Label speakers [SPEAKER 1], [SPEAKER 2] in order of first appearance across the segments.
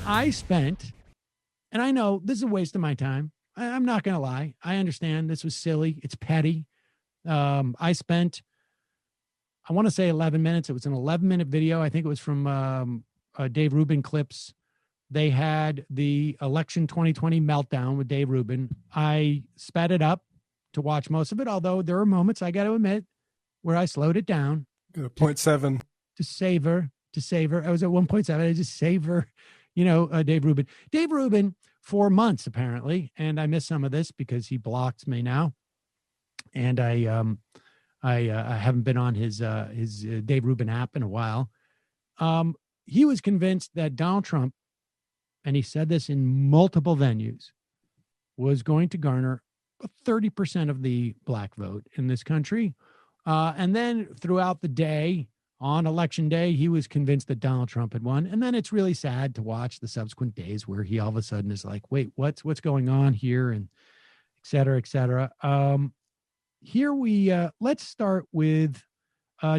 [SPEAKER 1] I spent, and I know this is a waste of my time. I'm not going to lie. I understand this was silly. It's petty. I spent, I want to say 11 minutes. It was an 11-minute video. I think it was from Dave Rubin clips. They had the election 2020 meltdown with Dave Rubin. I sped it up to watch most of it, although there were moments, I got to admit, where I slowed it down.
[SPEAKER 2] 0.7.
[SPEAKER 1] To savor. I was at 1.7. I just savor, Dave Rubin. Dave Rubin for months, apparently, and I missed some of this because he blocks me now. And I haven't been on his Dave Rubin app in a while. He was convinced that Donald Trump, and he said this in multiple venues, was going to garner 30% of the black vote in this country. And then throughout the day, on election day, he was convinced that Donald Trump had won. And then it's really sad to watch the subsequent days where he all of a sudden is like, wait, what's going on here? And et cetera, et cetera. Let's start with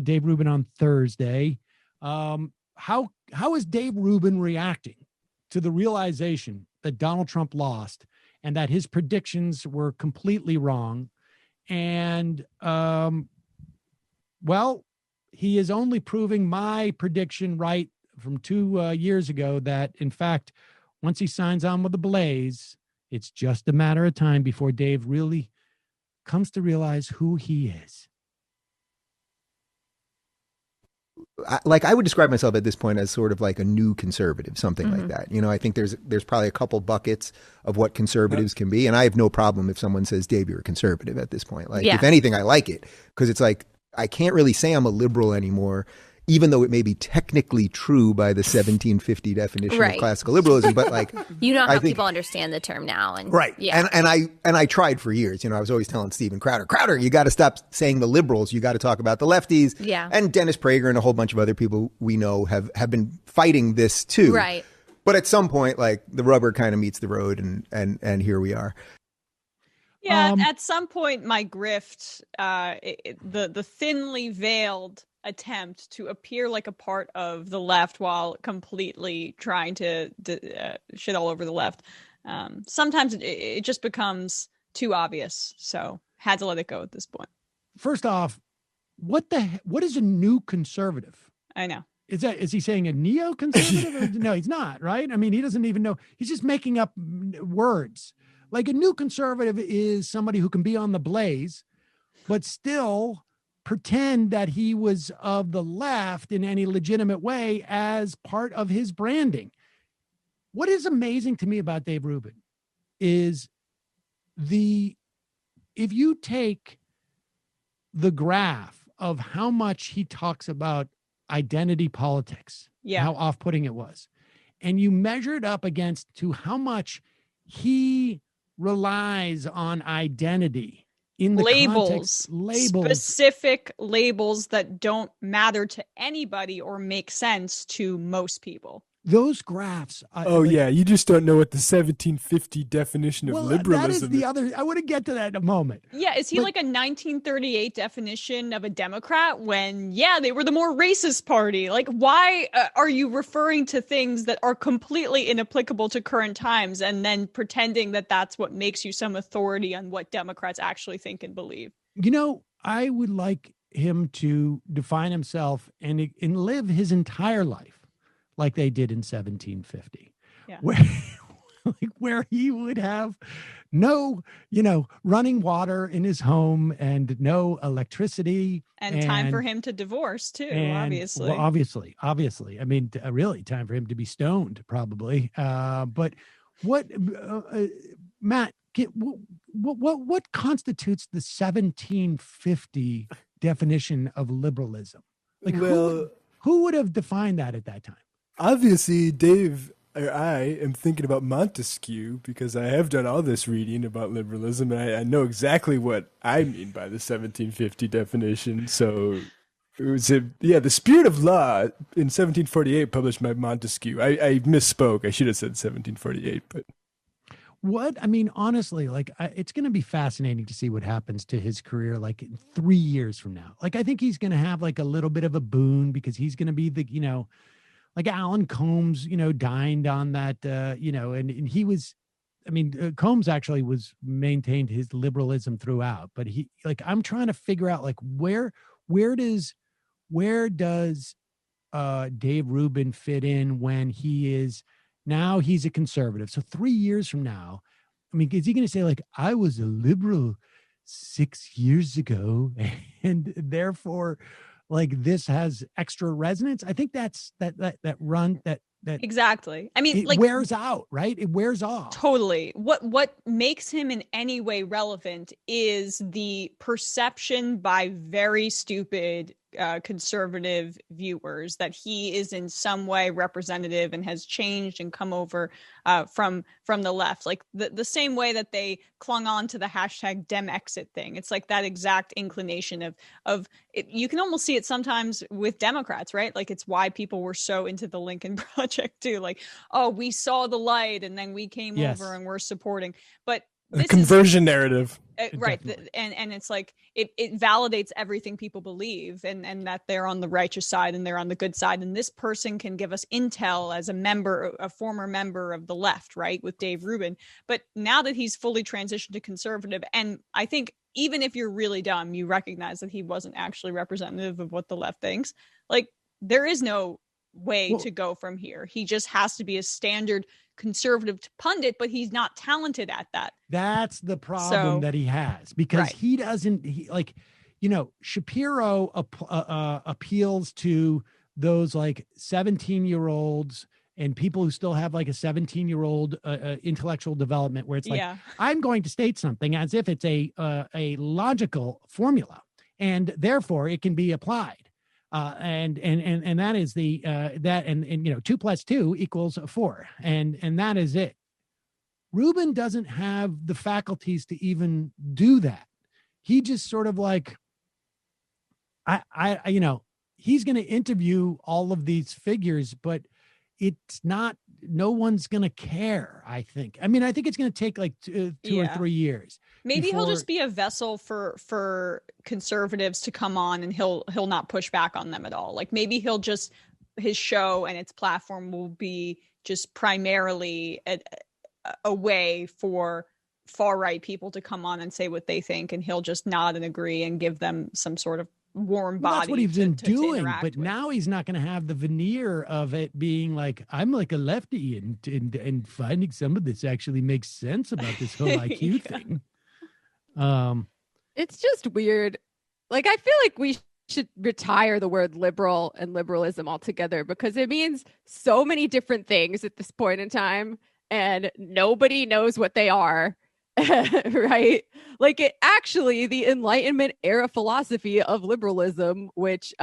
[SPEAKER 1] Dave Rubin on Thursday. How is Dave Rubin reacting to the realization that Donald Trump lost and that his predictions were completely wrong? And, he is only proving my prediction right from 2 years ago that, in fact, once he signs on with the Blaze, it's just a matter of time before Dave really comes to realize who he is.
[SPEAKER 3] I would describe myself at this point as sort of like a new conservative, something like that. I think there's probably a couple buckets of what conservatives can be. And I have no problem if someone says, Dave, you're a conservative at this point. If anything, I like it because it's like, I can't really say I'm a liberal anymore, even though it may be technically true by the 1750 definition of classical liberalism. But
[SPEAKER 4] you know how people understand the term now, and
[SPEAKER 3] yeah. And I tried for years. I was always telling Steven Crowder, you got to stop saying the liberals. You got to talk about the lefties.
[SPEAKER 4] Yeah.
[SPEAKER 3] And Dennis Prager and a whole bunch of other people we know have been fighting this too.
[SPEAKER 4] Right.
[SPEAKER 3] But at some point, the rubber kind of meets the road, and here we are.
[SPEAKER 5] Yeah, at some point, my grift, the thinly veiled attempt to appear like a part of the left while completely trying to shit all over the left, sometimes it just becomes too obvious. So had to let it go at this point.
[SPEAKER 1] First off, what is a new conservative?
[SPEAKER 5] I know.
[SPEAKER 1] Is he saying a neoconservative? No, he's not, right? I mean, he doesn't even know. He's just making up words. Like a new conservative is somebody who can be on the Blaze, but still pretend that he was of the left in any legitimate way as part of his branding. What is amazing to me about Dave Rubin is if you take the graph of how much he talks about identity politics, how off-putting it was, and you measure it up against to how much he relies on identity in the
[SPEAKER 5] labels,
[SPEAKER 1] labels,
[SPEAKER 5] specific labels that don't matter to anybody or make sense to most people.
[SPEAKER 1] Those graphs.
[SPEAKER 2] You just don't know what the 1750 definition of liberalism is.
[SPEAKER 1] That is the other. I want to get to that in a moment.
[SPEAKER 5] Yeah, is he like a 1938 definition of a Democrat when, they were the more racist party? Like, why are you referring to things that are completely inapplicable to current times and then pretending that that's what makes you some authority on what Democrats actually think and believe?
[SPEAKER 1] I would like him to define himself and live his entire life like they did in 1750, where he would have no, running water in his home and no electricity.
[SPEAKER 5] And time for him to divorce too, obviously.
[SPEAKER 1] Well, obviously. I mean, really time for him to be stoned probably. But what, Matt, what constitutes the 1750 definition of liberalism? Who would have defined that at that time?
[SPEAKER 2] Obviously, Dave or I am thinking about Montesquieu because I have done all this reading about liberalism and I know exactly what I mean by the 1750 definition. So it was the Spirit of Law in 1748 published by Montesquieu. I misspoke. I should have said 1748, but
[SPEAKER 1] honestly, it's going to be fascinating to see what happens to his career, in 3 years from now. I think he's going to have a little bit of a boon because he's going to be the, like Alan Combs, dined on that, and he was, Combs actually maintained his liberalism throughout, but I'm trying to figure out like where does Dave Rubin fit in when he's a conservative? So 3 years from now, is he going to say like, I was a liberal 6 years ago and therefore like this has extra resonance? I think that's that
[SPEAKER 5] exactly.
[SPEAKER 1] It wears out, right? It wears off.
[SPEAKER 5] Totally. What makes him in any way relevant is the perception by very stupid conservative viewers that he is in some way representative and has changed and come over from the left, like the same way that they clung on to the hashtag Demexit thing. It's like that exact inclination of it. You can almost see it sometimes with Democrats, right? Like it's why people were so into the Lincoln Project too. Like, oh, we saw the light and then we came over and we're supporting. But
[SPEAKER 2] the conversion narrative.
[SPEAKER 5] Right. And it's like it validates everything people believe and that they're on the righteous side and they're on the good side. And this person can give us intel as a former member of the left, right, with Dave Rubin. But now that he's fully transitioned to conservative, and I think even if you're really dumb, you recognize that he wasn't actually representative of what the left thinks. Like there is no way to go from here. He just has to be a standard conservative pundit, but he's not talented at that.
[SPEAKER 1] That's the problem that he has, because he doesn't, Shapiro appeals to those like 17-year-olds and people who still have like a 17-year-old intellectual development, where it's like, I'm going to state something as if it's a logical formula and therefore it can be applied. And that is the that and 2 + 2 = 4, and that is it. Rubin doesn't have the faculties to even do that. He just sort of like, he's going to interview all of these figures, but it's not. No one's going to care, I think. I think it's going to take like two or 3 years.
[SPEAKER 5] Maybe he'll just be a vessel for conservatives to come on, and he'll not push back on them at all. Like maybe his show and its platform will be just primarily a way for far right people to come on and say what they think, and he'll just nod and agree and give them some sort of warm body.
[SPEAKER 1] That's what he's been doing, but now he's not going to have the veneer of it being like, I'm like a lefty and finding some of this actually makes sense about this whole IQ thing.
[SPEAKER 6] It's just weird. Like I feel like we should retire the word liberal and liberalism altogether, because it means so many different things at this point in time and nobody knows what they are. Right? Like the Enlightenment era philosophy of liberalism, which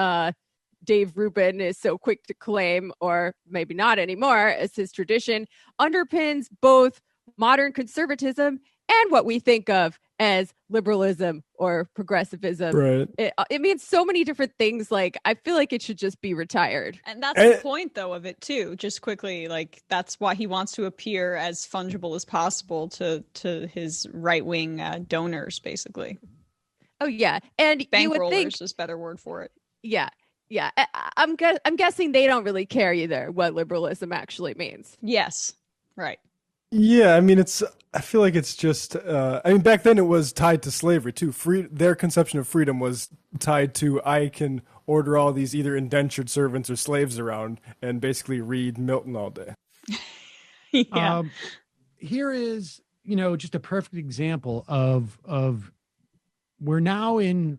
[SPEAKER 6] Dave Rubin is so quick to claim, or maybe not anymore, as his tradition, underpins both modern conservatism and what we think of as liberalism or progressivism.
[SPEAKER 2] Right.
[SPEAKER 6] It means so many different things. Like, I feel like it should just be retired.
[SPEAKER 5] And that's the point, though, of it, too. Just quickly, like, that's why he wants to appear as fungible as possible to his right-wing donors, basically.
[SPEAKER 6] Oh, yeah. And
[SPEAKER 5] bankrollers
[SPEAKER 6] you would think,
[SPEAKER 5] is a better word for it.
[SPEAKER 6] Yeah. Yeah. I'm guessing they don't really care either what liberalism actually means.
[SPEAKER 5] Yes. Right.
[SPEAKER 2] Yeah, I feel like it's just, back then it was tied to slavery too. Their conception of freedom was tied to, I can order all these either indentured servants or slaves around and basically read Milton all day.
[SPEAKER 5] Yeah.
[SPEAKER 1] Here is, just a perfect example of we're now in